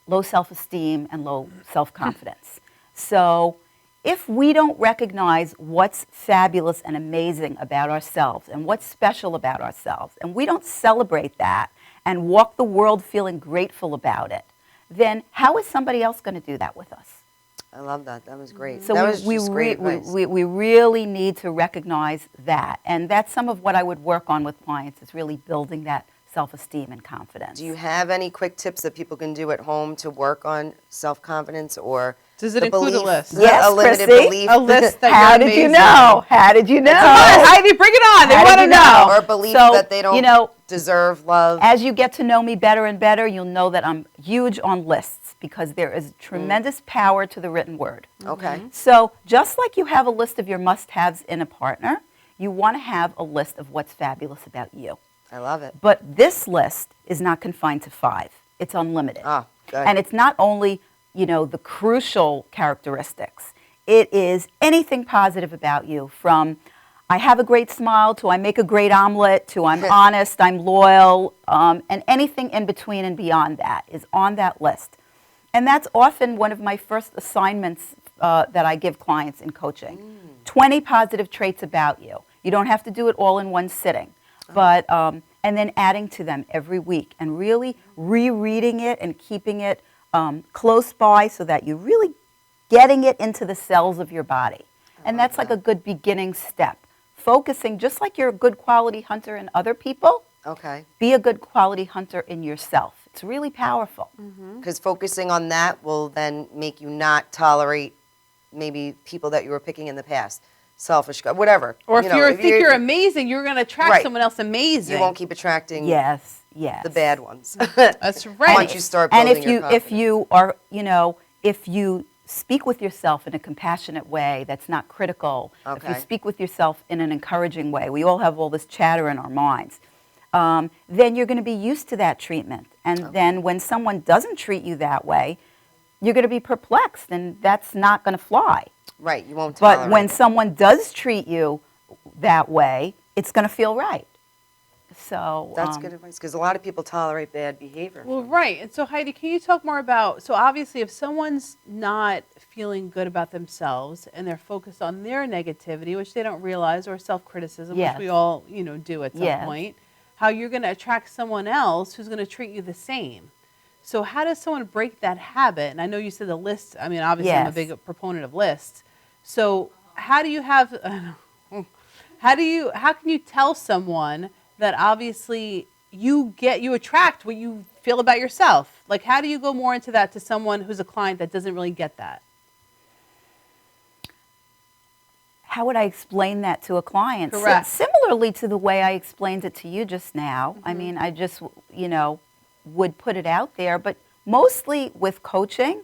low self-esteem and low self-confidence. So if we don't recognize what's fabulous and amazing about ourselves and what's special about ourselves, and we don't celebrate that and walk the world feeling grateful about it, then how is somebody else going to do that with us? I love that. That was great. So that was just great advice. we really need to recognize that. And that's some of what I would work on with clients, is really building that self-esteem and confidence. Do you have any quick tips that people can do at home to work on self-confidence, or does it include a list? Yes, a limited Chrissy. belief? A list that How you're did you amazing. know? How did you know? Heidi, bring it on. They How want did to you know. Or a belief So, that they don't you know, deserve love. as you get to know me better and better, you'll know that I'm huge on lists, because there is tremendous power to the written word. Okay. So just like you have a list of your must-haves in a partner, you want to have a list of what's fabulous about you. I love it. But this list is not confined to 5. It's unlimited. Ah, good. And it's not only, the crucial characteristics. It is anything positive about you, from I have a great smile to I make a great omelet to I'm honest, I'm loyal, and anything in between and beyond that is on that list. And that's often one of my first assignments that I give clients in coaching. 20 positive traits about you. You don't have to do it all in one sitting, but and then adding to them every week and really rereading it and keeping it close by, so that you're really getting it into the cells of your body. And that's like a good beginning step. Focusing, just like you're a good quality hunter in other people, Okay. be a good quality hunter in yourself. It's really powerful. Because focusing on that will then make you not tolerate maybe people that you were picking in the past. Selfish, whatever. Or if you think you're amazing, you're going to attract Right. someone else amazing. You won't keep attracting Yes. the bad ones. That's right. Once you start And building if you your confidence. if you are, if you speak with yourself in a compassionate way that's not critical, if you Okay. speak with yourself in an encouraging way, we all have all this chatter in our minds, then you're going to be used to that treatment. And then when someone doesn't treat you that way, you're going to be perplexed, and that's not going to fly. Right, you won't tolerate But when it. someone does treat you that way, it's going to feel right. So That's good advice, because a lot of people tolerate bad behavior. Well, right. And so, Heidi, can you talk more about, so obviously if someone's not feeling good about themselves and they're focused on their negativity, which they don't realize, or self-criticism, Yes. which we all, do at some Yes. point, how you're going to attract someone else who's going to treat you the same. So how does someone break that habit? And I know you said the list, obviously I'm a Yes. big proponent of lists. So how do you have, how can you tell someone that obviously you attract what you feel about yourself? Like, how do you go more into that to someone who's a client that doesn't really get that? How would I explain that to a client? Correct. Similarly to the way I explained it to you just now. I mean, I just, would put it out there, but mostly with coaching,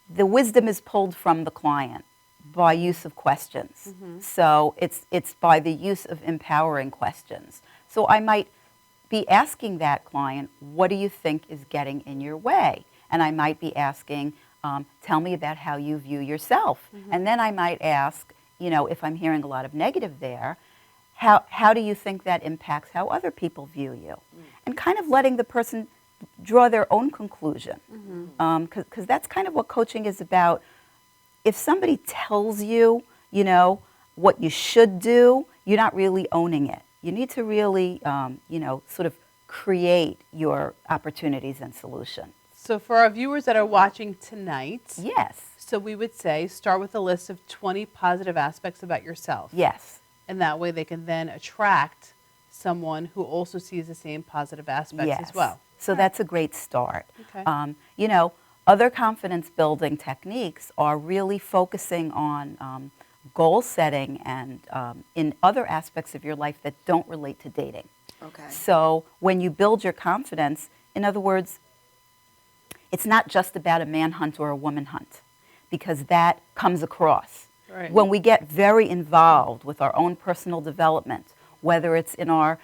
the wisdom is pulled from the client by use of questions. So it's by the use of empowering questions. So I might be asking that client, what do you think is getting in your way? And I might be asking, tell me about how you view yourself. And then I might ask, if I'm hearing a lot of negative there, how do you think that impacts how other people view you? And kind of letting the person draw their own conclusion. Because that's kind of what coaching is about. If somebody tells you, what you should do, you're not really owning it. You need to really, sort of create your opportunities and solutions. So for our viewers that are watching tonight, Yes. so we would say start with a list of 20 positive aspects about yourself. Yes. And that way they can then attract someone who also sees the same positive aspects Yes. as well. So that's a great start. Okay. Other confidence building techniques are really focusing on goal setting and in other aspects of your life that don't relate to dating. Okay. So when you build your confidence, in other words, it's not just about a man hunt or a woman hunt, because that comes across. Right. When we get very involved with our own personal development, whether it's in our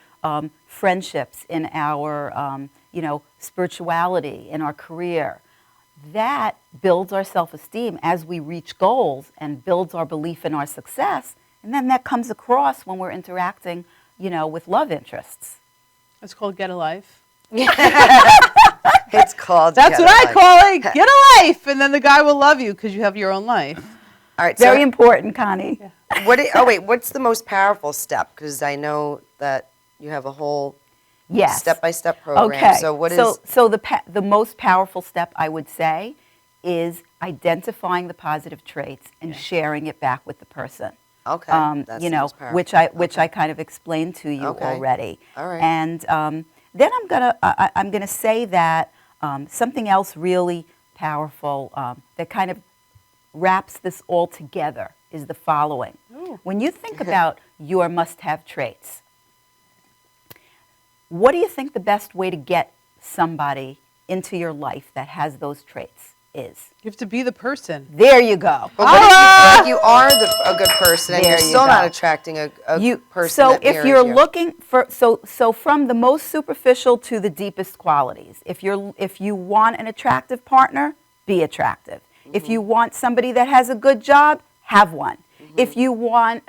friendships, in our spirituality, in our career, that builds our self-esteem as we reach goals and builds our belief in our success. And then that comes across when we're interacting, with love interests. It's called Get a Life. It's called. That's what I call it. Get a life, and then the guy will love you because you have your own life. All right. Very important, Connie. Yeah. What's the most powerful step? Because I know that you have a whole step-by-step program. Okay. So what is? So the most powerful step I would say is identifying the positive traits and sharing it back with the person. Okay. That's the most powerful. which I kind of explained to you already. All right. And then I'm gonna say that something else really powerful that kind of wraps this all together is the following. Ooh. When you think about your must-have traits, what do you think the best way to get somebody into your life that has those traits is? You have to be the person. There you go. But what if you feel like you are a good person and There you're you still go. not attracting a person So that if mirrors you're you? looking for, so from the most superficial to the deepest qualities, if you want an attractive partner, be attractive. If you want somebody that has a good job, have one. If you want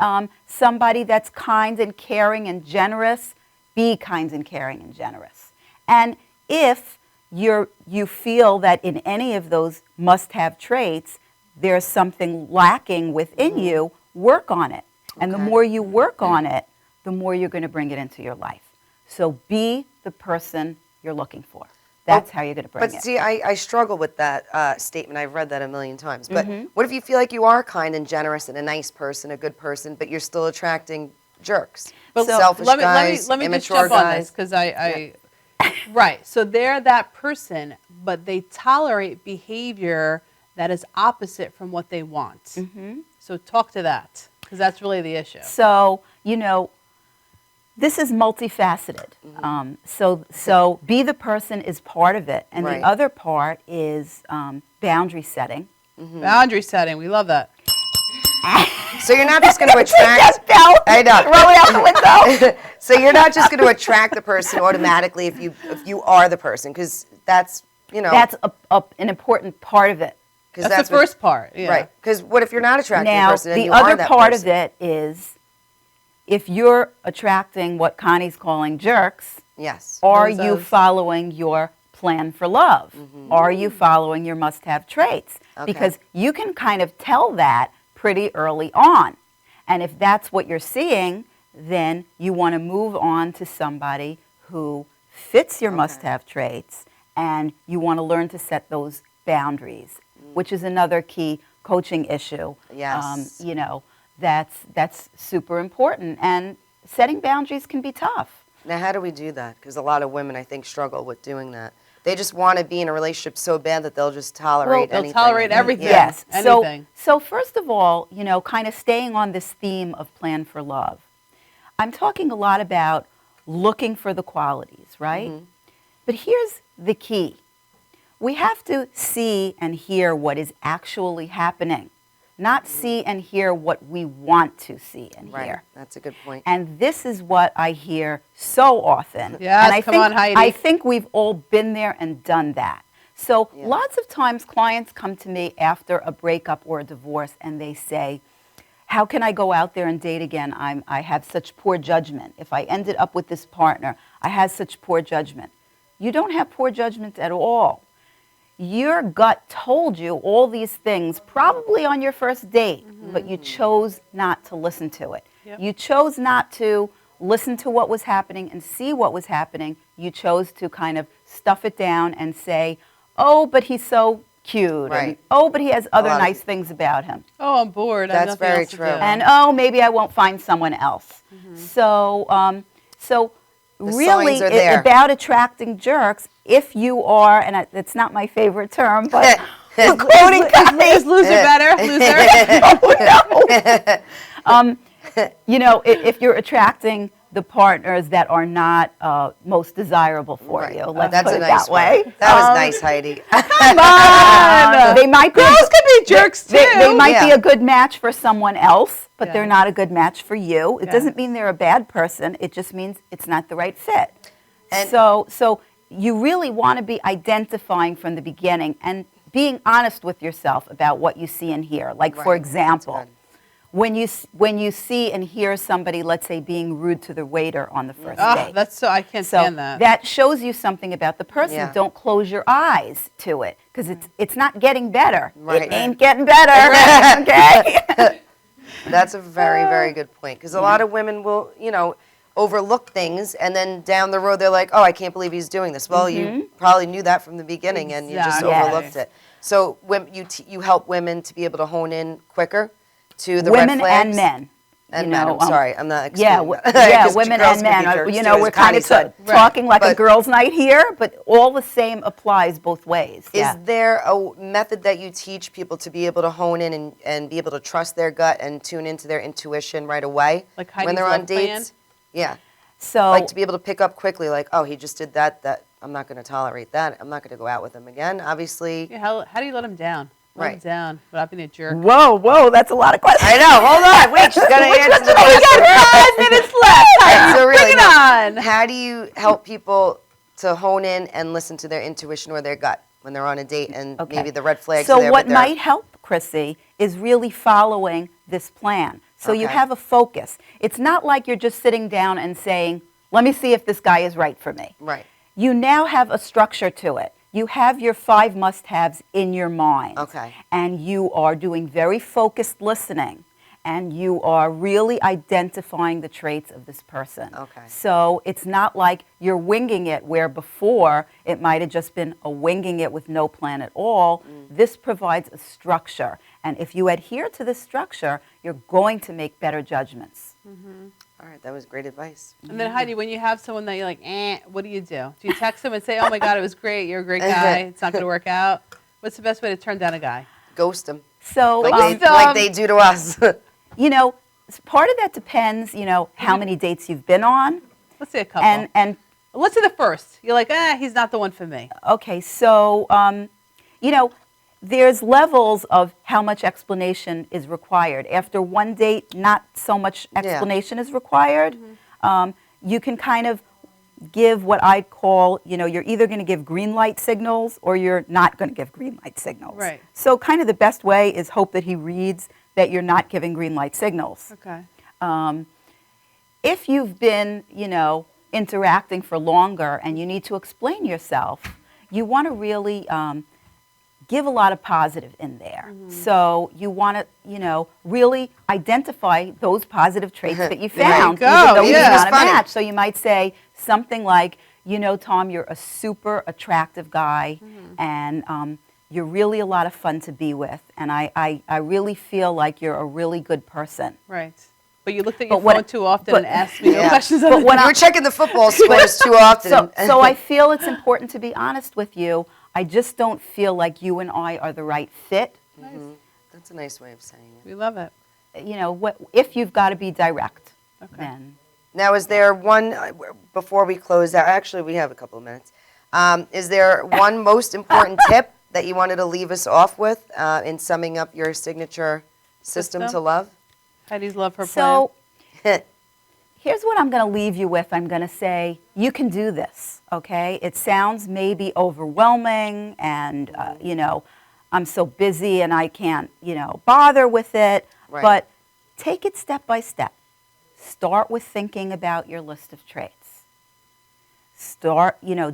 somebody that's kind and caring and generous, be kind and caring and generous. And if you feel that in any of those must-have traits, there's something lacking within you, work on it. And the more you work on it, the more you're going to bring it into your life. So be the person you're looking for. That's how you're going to bring it. But see, I struggle with that statement. I've read that a million times. But what if you feel like you are kind and generous and a nice person, a good person, but you're still attracting jerks, selfish guys, let me just immature jump on guys? this because right. So they're that person, but they tolerate behavior that is opposite from what they want. So talk to that because that's really the issue. So, this is multifaceted. So be the person is part of it. And Right. the other part is boundary setting. Boundary setting. We love that. So you're not just going to attract. I know. Throw it out the window. So you're not just going to attract the person automatically if you are the person, because that's That's an important part of it. That's the first part. Yeah. Right. Because what if you're not attracting Now, the person and the you are other that part person? of it is if you're attracting what Connie's calling jerks, Yes. are Those you of- following your plan for love? Are you following your must-have traits? Okay. Because you can kind of tell that pretty early on. And if that's what you're seeing, then you want to move on to somebody who fits your must-have traits, and you want to learn to set those boundaries, which is another key coaching issue. Yes. That's super important. And setting boundaries can be tough. Now, how do we do that? Because a lot of women, I think, struggle with doing that. They just want to be in a relationship so bad that they'll just tolerate They'll anything. tolerate everything. Yes. Anything. So first of all, kind of staying on this theme of plan for love, I'm talking a lot about looking for the qualities, right? But here's the key. We have to see and hear what is actually happening, not see and hear what we want to see and Right. hear. That's a good point. And this is what I hear so often. Yes, and come on, Heidi. I think we've all been there and done that. So lots of times clients come to me after a breakup or a divorce and they say, how can I go out there and date again? I have such poor judgment. If I ended up with this partner, I have such poor judgment. You don't have poor judgment at all. Your gut told you all these things probably on your first date, but you chose not to listen to it. Yep. You chose not to listen to what was happening and see what was happening. You chose to kind of stuff it down and say, oh, but he's so cute. Right. And, oh, but he has other lot of- nice things about him. Oh, I'm bored. I have That's nothing very else to true. do. And, oh, maybe I won't find someone else. So really, signs are there. about attracting jerks, if you are, and it's not my favorite term, but quoting Is loser better? Loser? if you're attracting the partners that are not most desirable for you. Let's That's put a it nice that way. That was nice, Heidi. Come on! They might be Girls could be jerks too. They might be Yeah. a good match for someone else, but they're Yeah. not a good match for you. It Yeah. doesn't mean they're a bad person. It just means it's not the right fit. And- So you really want to be identifying from the beginning and being honest with yourself about what you see and hear. Like, for Right. example, That's good. when you see and hear somebody, let's say, being rude to the waiter on the first Oh, date. that's so I can't So stand that. shows you something about the person. Yeah. Don't close your eyes to it because it's not getting better. Right. It ain't getting better. Okay. That's a very, very good point. Because a lot of women will, overlook things, and then down the road they're like, "Oh, I can't believe he's doing this." Well, you probably knew that from the beginning, and you just Exactly. overlooked it. So, you help women to be able to hone in quicker to the Women red flags. and men. And you men. know, I'm sorry, I'm not. Yeah, excluding that. yeah, 'Cause women girls and can be men. jerks You too, know, as we're kind Connie of said. talking like a But- girls' night here, but all the same applies both ways. Is Yeah. there a method that you teach people to be able to hone in and be able to trust their gut and tune into their intuition right away Like when Heidi's they're on love plan? dates? Yeah, So like to be able to pick up quickly, like, oh, he just did that. That I'm not going to tolerate that. I'm not going to go out with him again. Obviously, Yeah, how do you let him down? Let him Right. down without being a jerk. whoa, that's a lot of questions. I know. Hold on, wait, she's got to answer the We got question. 5 minutes left. Right, so really, Bring it now, on. how do you help people to hone in and listen to their intuition or their gut when they're on a date and Okay. maybe the red flags So are there? what but they're- might help, Chrissy, is really following this plan. So you Okay. have a focus. It's not like you're just sitting down and saying, let me see if this guy is right for me. Right. You now have a structure to it. You have your 5 must-haves in your mind. Okay. And you are doing very focused listening. And you are really identifying the traits of this person. Okay. So it's not like you're winging it, where before it might have just been a winging it with no plan at all. This provides a structure. And if you adhere to this structure, you're going to make better judgments. All right, that was great advice. And then Heidi, when you have someone that you're like, what do? Do you text them and say, oh my God, it was great, you're a great guy, it's not going to work out? What's the best way to turn down a guy? Ghost them. So, Like they do to us. you know, part of that depends, how many dates you've been on. Let's say a couple. And let's say the first. You're like, he's not the one for me. okay, so, there's levels of how much explanation is required. After one date, not so much explanation is required. You can kind of give what I call, you're either going to give green light signals or you're not going to give green light signals. Right. So kind of the best way is hope that he reads that you're not giving green light signals. Okay. If you've been, interacting for longer and you need to explain yourself, you want to really give a lot of positive in there. So you want to, really identify those positive traits that you found, go. even though Yeah. you're It's not a funny. match. So you might say something like, Tom, you're a super attractive guy, and you're really a lot of fun to be with, and I really feel like you're a really good person. Right. But you looked at your But what- phone too often but- and asked me no Yeah. questions on But the when You were checking the football scores too often. So I feel it's important to be honest with you. I just don't feel like you and I are the right fit. That's a nice way of saying it. We love it. If you've got to be direct, Okay. then. Now, is there one, before we close out, actually, we have a couple of minutes. Is there one most important tip that you wanted to leave us off with in summing up your signature system to love? Heidi's love her So here's what I'm going to leave you with. I'm going to say, you can do this, okay? It sounds maybe overwhelming and, I'm so busy and I can't, bother with it. Right. But take it step by step. Start with thinking about your list of traits.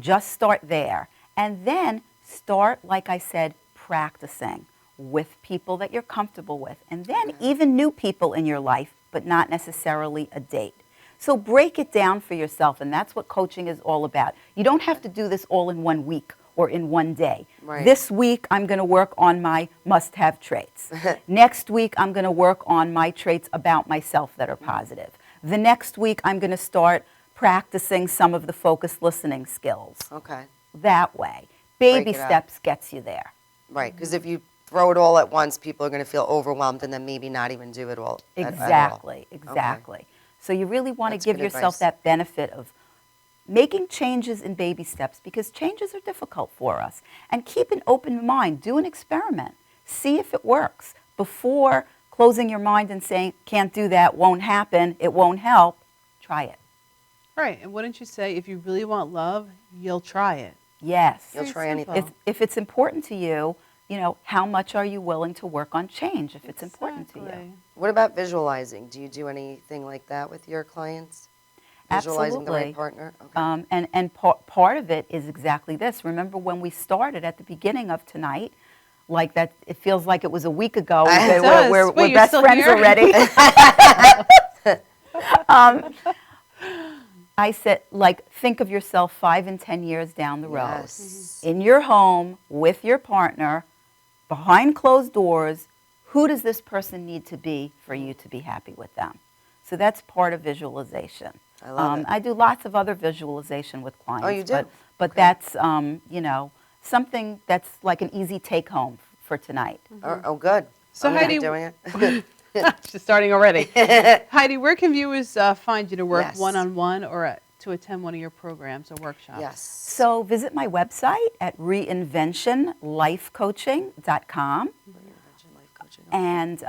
Just start there. And then start, like I said, practicing with people that you're comfortable with. And then even new people in your life, but not necessarily a date. So break it down for yourself, and that's what coaching is all about. You don't have to do this all in 1 week or in 1 day. Right. This week, I'm going to work on my must-have traits. Next week, I'm going to work on my traits about myself that are positive. The next week, I'm going to start practicing some of the focused listening skills. Okay. That way. Baby Break it up. steps gets you there. Right, because if you throw it all at once, people are going to feel overwhelmed and then maybe not even do it all. at all. Exactly, exactly. So you really want to That's give good yourself advice. that benefit of making changes in baby steps, because changes are difficult for us. And keep an open mind. Do an experiment. See if it works. Before closing your mind and saying, can't do that, won't happen, it won't help, try it. Right. And wouldn't you say if you really want love, you'll try it? Yes. You'll try anything. If it's important to you, how much are you willing to work on change if it's important to you? Exactly. What about visualizing? Do you do anything like that with your clients? Visualizing the right partner? Okay. And part of it is exactly this. Remember when we started at the beginning of tonight, like that, it feels like it was a week ago. It does. We're Wait, you're best still friends here? already. I said, like, think of yourself 5 and 10 years down the road. Yes. In your home, with your partner, behind closed doors, who does this person need to be for you to be happy with them? So that's part of visualization. I love it. I do lots of other visualization with clients. Oh, you do? But Okay. that's, something that's like an easy take home for tonight. Oh, good. So I'm gonna Heidi- be doing it. She's starting already. Heidi, where can viewers find you to work Yes. one-on-one or to attend one of your programs or workshops? Yes. So visit my website at reinventionlifecoaching.com. And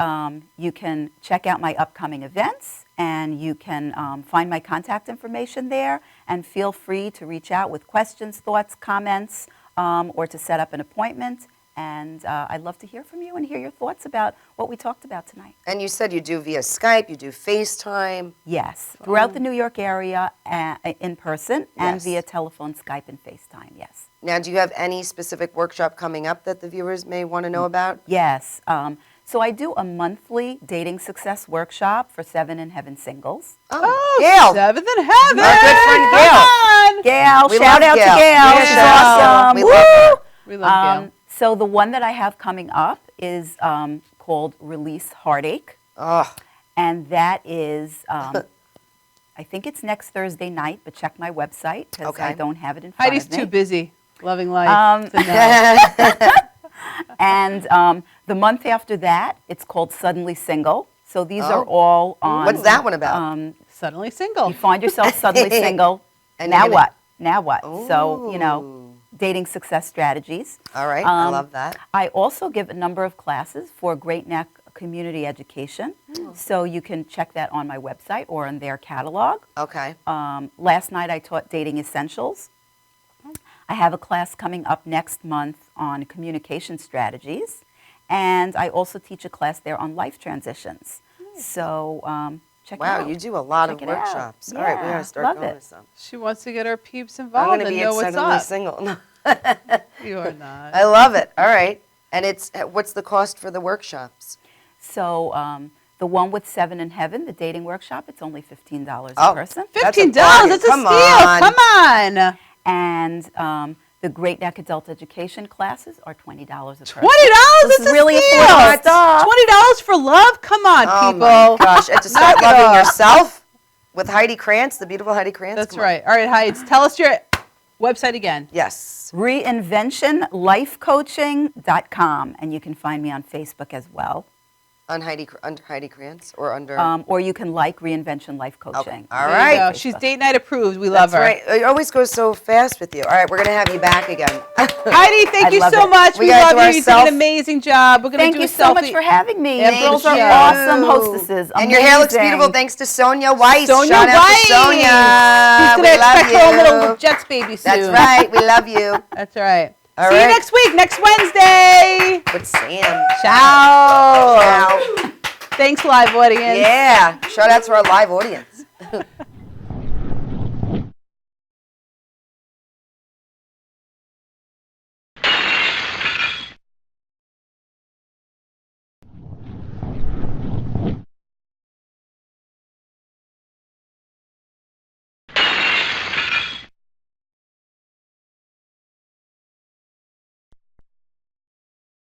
you can check out my upcoming events, and you can find my contact information there, and feel free to reach out with questions, thoughts, comments, or to set up an appointment. And I'd love to hear from you and hear your thoughts about what we talked about tonight. And you said you do via Skype, you do FaceTime. Yes, throughout the New York area in person and Yes. via telephone, Skype, and FaceTime, yes. Now, do you have any specific workshop coming up that the viewers may want to know about? Yes. So I do a monthly dating success workshop for 7 in Heaven singles. Oh, Gail. Seventh in Heaven. Our good friend Gail. Come on. Gail, We shout love out Gail. to Gail. Yeah, She's shout out. awesome. We Woo! love her. We love Gail. So the one that I have coming up is called Release Heartache. Oh, And that is, I think it's next Thursday night, but check my website because Okay. I don't have it in front Heidi's of me. too busy loving life to know. And the month after that, it's called Suddenly Single. So these are all on. what's that one about? Suddenly single. You find yourself suddenly single. And Now you're gonna- what? Now what? So, dating success strategies. All right, I love that. I also give a number of classes for Great Neck Community Education. So you can check that on my website or in their catalog. Okay. Last night I taught Dating Essentials. I have a class coming up next month on communication strategies. And I also teach a class there on life transitions. So check it out. Wow, you do a lot Check of it out. workshops. All right, we Yeah, gotta start love going it. to some. She wants to get her peeps I'm involved going to and be know at what's Suddenly up. Single. No. You are not. I love it. All right. And it's what's the cost for the workshops? So the one with 7 in Heaven, the dating workshop, it's only $15 Oh. a person. That's a $15. bargain. That's a Come steal. on. Come on. And the Great Neck Adult Education classes are $20 a person. $20. This That's is really a steal. affordable stuff. $20 for love. Come on, Oh people. my gosh! And to start Knock it loving off. yourself with Heidi Krantz, the beautiful Heidi Krantz. That's Come on. right. All right, Heidi, tell us your website again. Yes. Reinventionlifecoaching.com. And you can find me on Facebook as well. Under Heidi Krantz or under. Or you can like Reinvention Life Coaching. All There right. you go. She's date night approved. We love That's her. right. It always goes so fast with you. All right, we're gonna have you back again. Heidi, thank I you love so it. much. We We gotta love do you. our You did self- an amazing job. We're gonna Thank do you a so much selfie for having me. after You girls the are show. awesome hostesses. And your hair looks Amazing. beautiful thanks to Sonia Weiss. Sonia Shout out Weiss. to Sonia. She's We gonna love expect her own little you. Jets baby soon. That's right. We love you. That's right. All See you right. next week, next Wednesday. With Sam. Ciao. Ciao. Thanks, live audience. Yeah. Shout out to our live audience.